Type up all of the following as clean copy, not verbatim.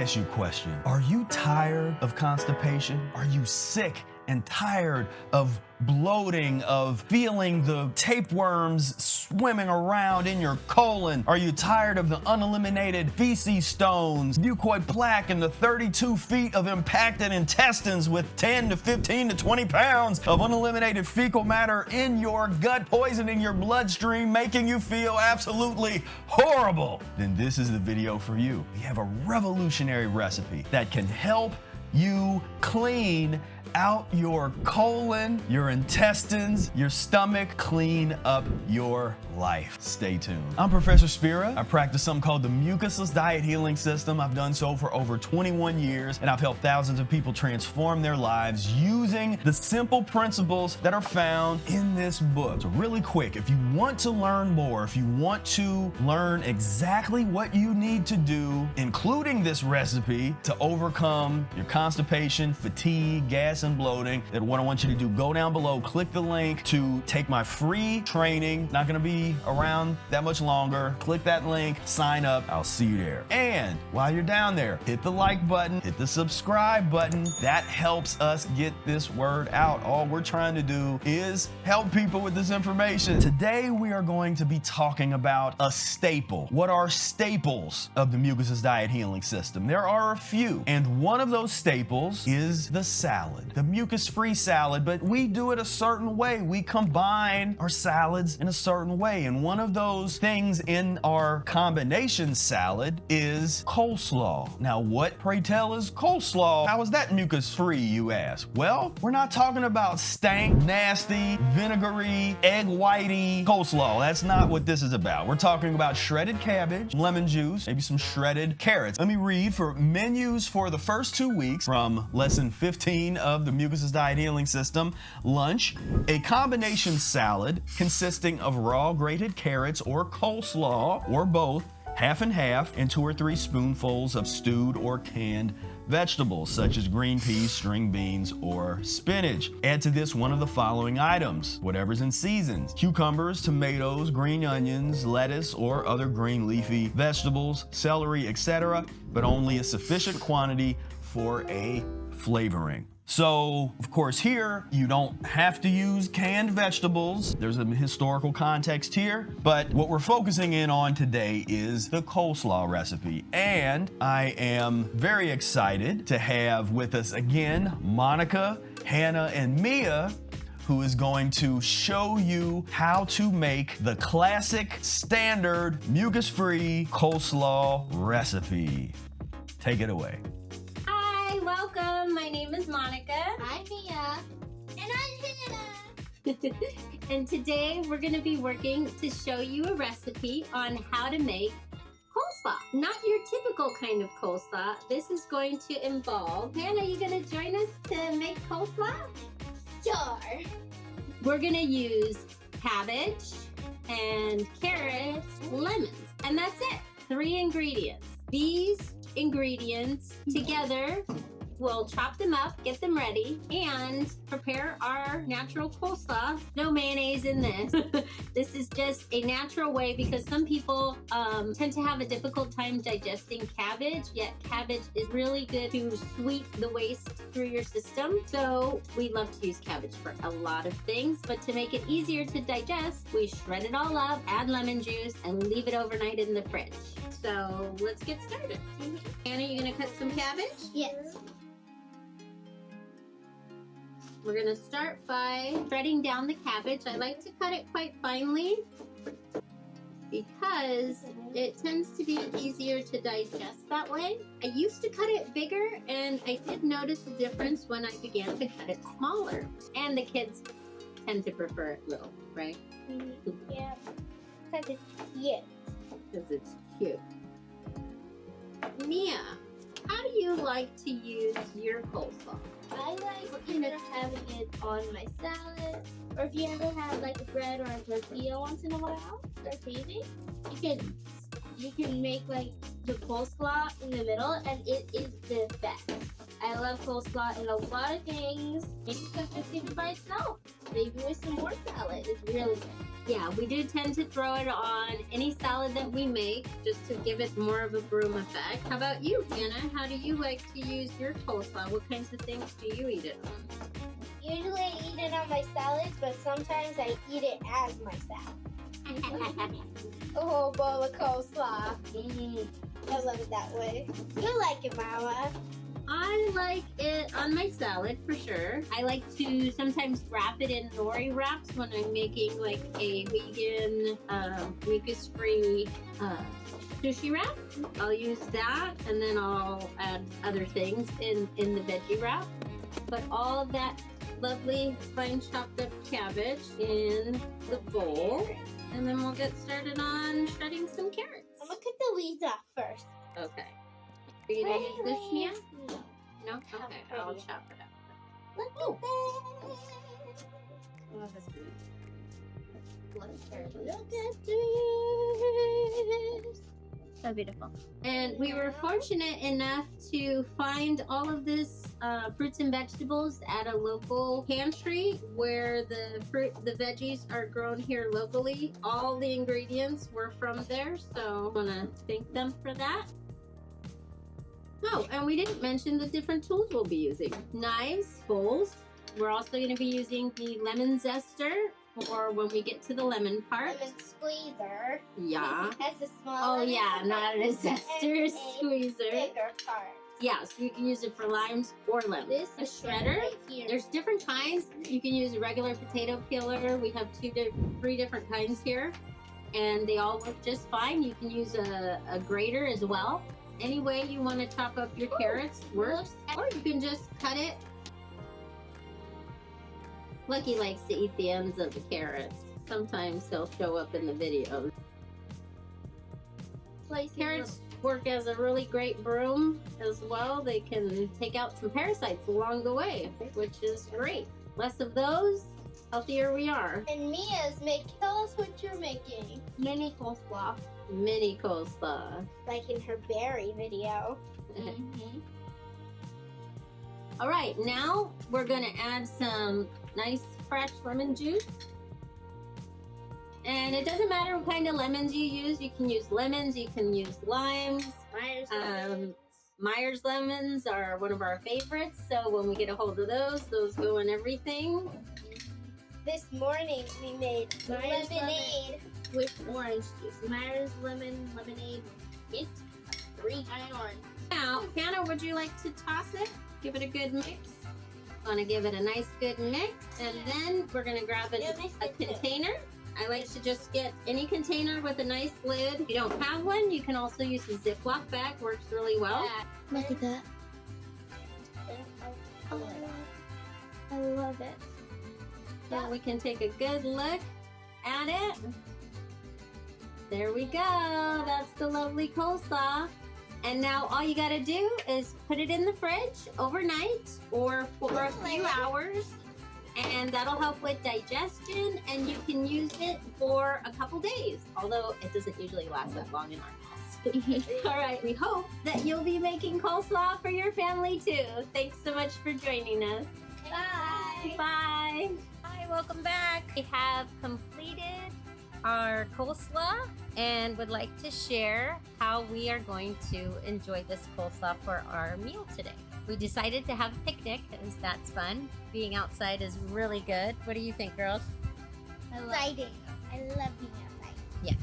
ask you a question. Are you tired of constipation? Are you sick and tired of bloating, of feeling the tapeworms swimming around in your colon? Are you tired of the uneliminated feces stones, mucoid plaque, and the 32 feet of impacted intestines with 10 to 15 to 20 pounds of uneliminated fecal matter in your gut, poisoning your bloodstream, making you feel absolutely horrible? Then this is the video for you. We have a revolutionary recipe that can help you clean out your colon, your intestines, your stomach, clean up your life. Stay tuned. I'm Professor Spira. I practice something called the Mucusless Diet Healing System. I've done so for over 21 years, and I've helped thousands of people transform their lives using the simple principles that are found in this book. So really quick, if you want to learn more, if you want to learn exactly what you need to do, including this recipe to overcome your constipation, fatigue, gas, and bloating, then what I want you to do, go down below, click the link to take my free training. Not gonna be around that much longer. Click that link, sign up, I'll see you there. And while you're down there, hit the like button, hit the subscribe button. That helps us get this word out. All we're trying to do is help people with this information. Today, we are going to be talking about a staple. What are staples of the Mucusless Diet Healing System? There are a few, and one of those staples is the salad. The mucus-free salad, but we do it a certain way. We combine our salads in a certain way, and one of those things in our combination salad is coleslaw. Now, what, pray tell, is coleslaw? How is that mucus-free, you ask? Well, we're not talking about stank, nasty, vinegary, egg whitey coleslaw. That's not what this is about. We're talking about shredded cabbage, lemon juice, maybe some shredded carrots. Let me read for menus for the first 2 weeks from lesson 15 of the Mucusless Diet Healing System. Lunch, a combination salad consisting of raw grated carrots or coleslaw, or both, half and half, and 2 or 3 spoonfuls of stewed or canned vegetables such as green peas, string beans, or spinach. Add to this one of the following items, whatever's in seasons: cucumbers, tomatoes, green onions, lettuce, or other green leafy vegetables, celery, etc., but only a sufficient quantity for a flavoring. So, of course, here, you don't have to use canned vegetables. There's a historical context here, but what we're focusing in on today is the coleslaw recipe. And I am very excited to have with us again, Monica, Hannah, and Mia, who is going to show you how to make the classic, standard, mucus-free coleslaw recipe. Take it away. Welcome, my name is Monica. I'm Mia. And I'm Hannah. And today we're going to be working to show you a recipe on how to make coleslaw. Not your typical kind of coleslaw. This is going to involve... Hannah, you going to join us to make coleslaw? Sure. We're going to use cabbage and carrots, lemons, and that's it. 3 ingredients. These ingredients together, we'll chop them up, get them ready, and prepare our natural coleslaw. No mayonnaise in this. This is just a natural way because some people tend to have a difficult time digesting cabbage, yet cabbage is really good to sweep the waste through your system. So we love to use cabbage for a lot of things, but to make it easier to digest, we shred it all up, add lemon juice, and leave it overnight in the fridge. So let's get started. Anna, you gonna cut some cabbage? Yes. We're gonna start by shredding down the cabbage. I like to cut it quite finely because it tends to be easier to digest that way. I used to cut it bigger, and I did notice a difference when I began to cut it smaller. And the kids tend to prefer it little, right? Yeah. Because it's cute. Because it's cute. Mia, how do you like to use your coleslaw? I like either having it on my salad, or if you ever have like a bread or a tortilla once in a while, or craving, you can make like the coleslaw in the middle, and it is the best. I love coleslaw in a lot of things. Maybe just eat it by itself. maybe with some more salad. It's really good. Yeah, we do tend to throw it on any salad that we make just to give it more of a broom effect. How about you, Hannah? How do you like to use your coleslaw? What kinds of things do you eat it on? Usually I eat it on my salads, but sometimes I eat it as my salad. A whole bowl of coleslaw. I love it that way. You like it, Mama? I like it on my salad for sure. I like to sometimes wrap it in nori wraps when I'm making like a vegan, mucus-free sushi wrap. I'll use that and then I'll add other things in the veggie wrap. Put all that lovely fine chopped up cabbage in the bowl and then we'll get started on shredding some carrots. I'm gonna cut the leaves off first. Okay. Are you gonna use this, Mia? No? How Okay, pretty. I'll chop it up. Look Oh. at this. Look at this. So beautiful. And we were fortunate enough to find all of this fruits and vegetables at a local pantry where the veggies are grown here locally. All the ingredients were from there, so I want to thank them for that. Oh, and we didn't mention the different tools we'll be using. Knives, bowls. We're also going to be using the lemon zester for when we get to the lemon part. Lemon squeezer. Yeah. Has a small Oh lemon yeah, not a and zester, a squeezer. bigger part. Yeah, so you can use it for limes or lemons. This A is shredder. right here. There's different kinds. You can use a regular potato peeler. We have three different kinds here, and they all work just fine. You can use a grater as well. Any way you want to chop up your carrots works, or you can just cut it. Lucky likes to eat the ends of the carrots. Sometimes he'll show up in the videos. Carrots work as a really great broom as well. They can take out some parasites along the way, which is great. Less of those, healthier we are. And Mia's tell us what you're making. Mini coleslaw. Mini coleslaw. Like in her berry video. All right, now we're gonna add some nice fresh lemon juice. And it doesn't matter what kind of lemons you use. You can use lemons, you can use limes. Myers lemons are one of our favorites. So when we get a hold of those go in everything. This morning we made Myers lemonade with orange juice. Myers lemonade, mint, green and orange. Now, Hannah, would you like to toss it? Give it a good mix. Want to give it a nice good mix, and then we're gonna grab a container. I like to just get any container with a nice lid. If you don't have one, you can also use a Ziploc bag. Works really well. Look at that. I love it. So we can take a good look at it. There we go. That's the lovely coleslaw. And now all you gotta do is put it in the fridge overnight or for a few hours, and that'll help with digestion, and you can use it for a couple days, although it doesn't usually last that long in our house. All right, we hope that you'll be making coleslaw for your family too. Thanks so much for joining us. Bye. Bye. Hi, welcome back. We have completed our coleslaw and would like to share how we are going to enjoy this coleslaw for our meal today. We decided to have a picnic because that's fun. Being outside is really good. What do you think, girls? Exciting. I love being outside. Yeah.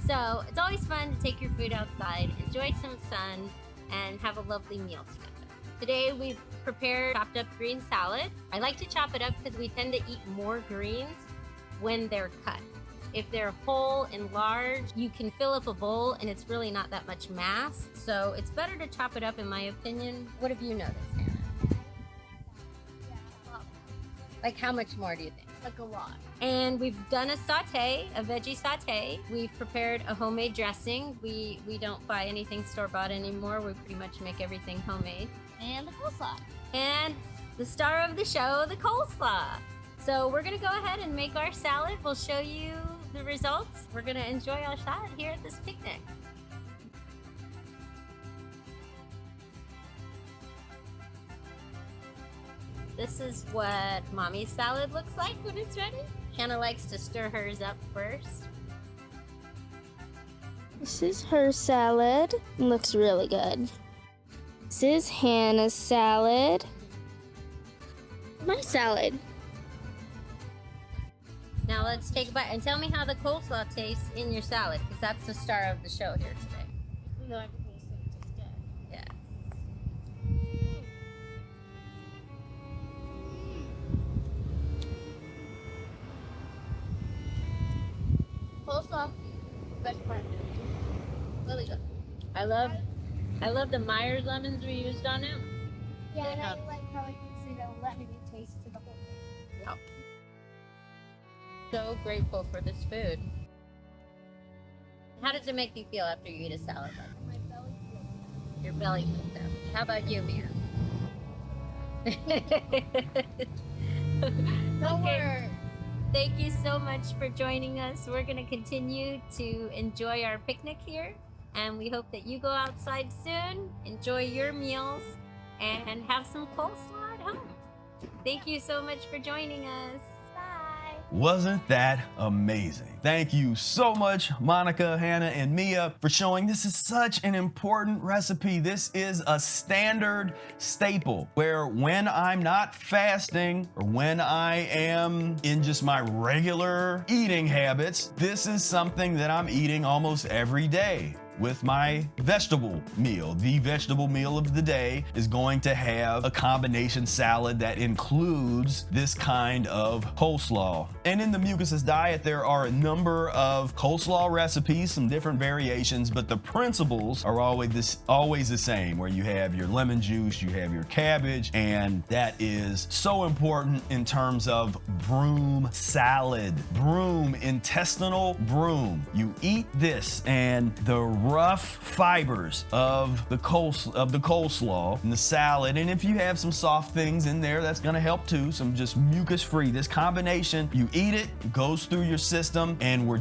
So it's always fun to take your food outside, enjoy some sun, and have a lovely meal together. Today we've prepared chopped up green salad. I like to chop it up because we tend to eat more greens when they're cut. If they're whole and large, you can fill up a bowl and it's really not that much mass. So it's better to chop it up in my opinion. What have you noticed, Hannah? Like how much more do you think? Like a lot. And we've done a saute, a veggie saute. We've prepared a homemade dressing. We don't buy anything store-bought anymore. We pretty much make everything homemade. And the coleslaw. And the star of the show, the coleslaw. So we're gonna go ahead and make our salad. We'll show you the results. We're gonna enjoy our salad here at this picnic. This is what Mommy's salad looks like when it's ready. Hannah likes to stir hers up first. This is her salad. It looks really good. This is Hannah's salad. My salad. Now let's take a bite and tell me how the coleslaw tastes in your salad, because that's the star of the show here today. No, everything's tastes good. Yeah. Coleslaw, best part. Really good. I love the Myers lemons we used on it. Yeah, and I like how it gives it a lemony taste to the whole thing. Wow. So grateful for this food. How does it make you feel after you eat a salad? My belly feels good. Your belly feels that. How about you, Mia? Okay. Thank you so much for joining us. We're going to continue to enjoy our picnic here, and we hope that you go outside soon, enjoy your meals, and have some coleslaw at home. Thank you so much for joining us. Bye. Wasn't that amazing? Thank you so much, Monica, Hannah, and Mia, for showing this is such an important recipe. This is a standard staple where when I'm not fasting or when I am in just my regular eating habits, this is something that I'm eating almost every day. With my vegetable meal. The vegetable meal of the day is going to have a combination salad that includes this kind of coleslaw. And in the Mucusless diet, there are a number of coleslaw recipes, some different variations, but the principles are always the same, where you have your lemon juice, you have your cabbage, and that is so important in terms of broom salad. Broom, intestinal broom. You eat this and the rough fibers of the coleslaw and the salad, and if you have some soft things in there, that's going to help too. Some just mucus-free. This combination, you eat it, it goes through your system, and we're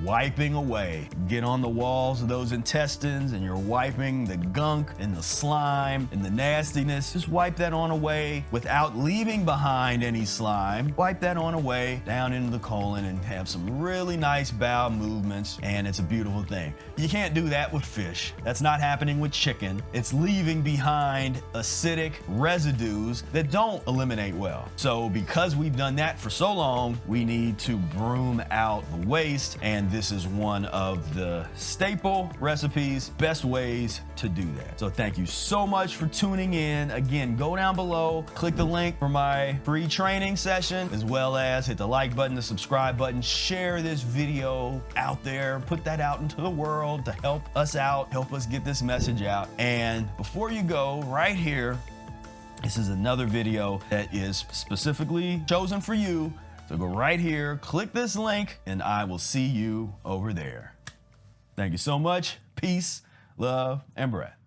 wiping away. Get on the walls of those intestines, and you're wiping the gunk and the slime and the nastiness. Just wipe that on away without leaving behind any slime. Wipe that on away down into the colon and have some really nice bowel movements, and it's a beautiful thing. You can't do that with fish. That's not happening with chicken. It's leaving behind acidic residues that don't eliminate well. So because we've done that for so long, we need to broom out the waste, and this is one of the staple recipes, best ways to do that. So thank you so much for tuning in. Again, go down below, click the link for my free training session, as well as hit the like button, the subscribe button, share this video out there, put that out into the world to help us out, help us get this message out. And before you go, right here, this is another video that is specifically chosen for you. So go right here, click this link, and I will see you over there. Thank you so much. Peace, love, and breath.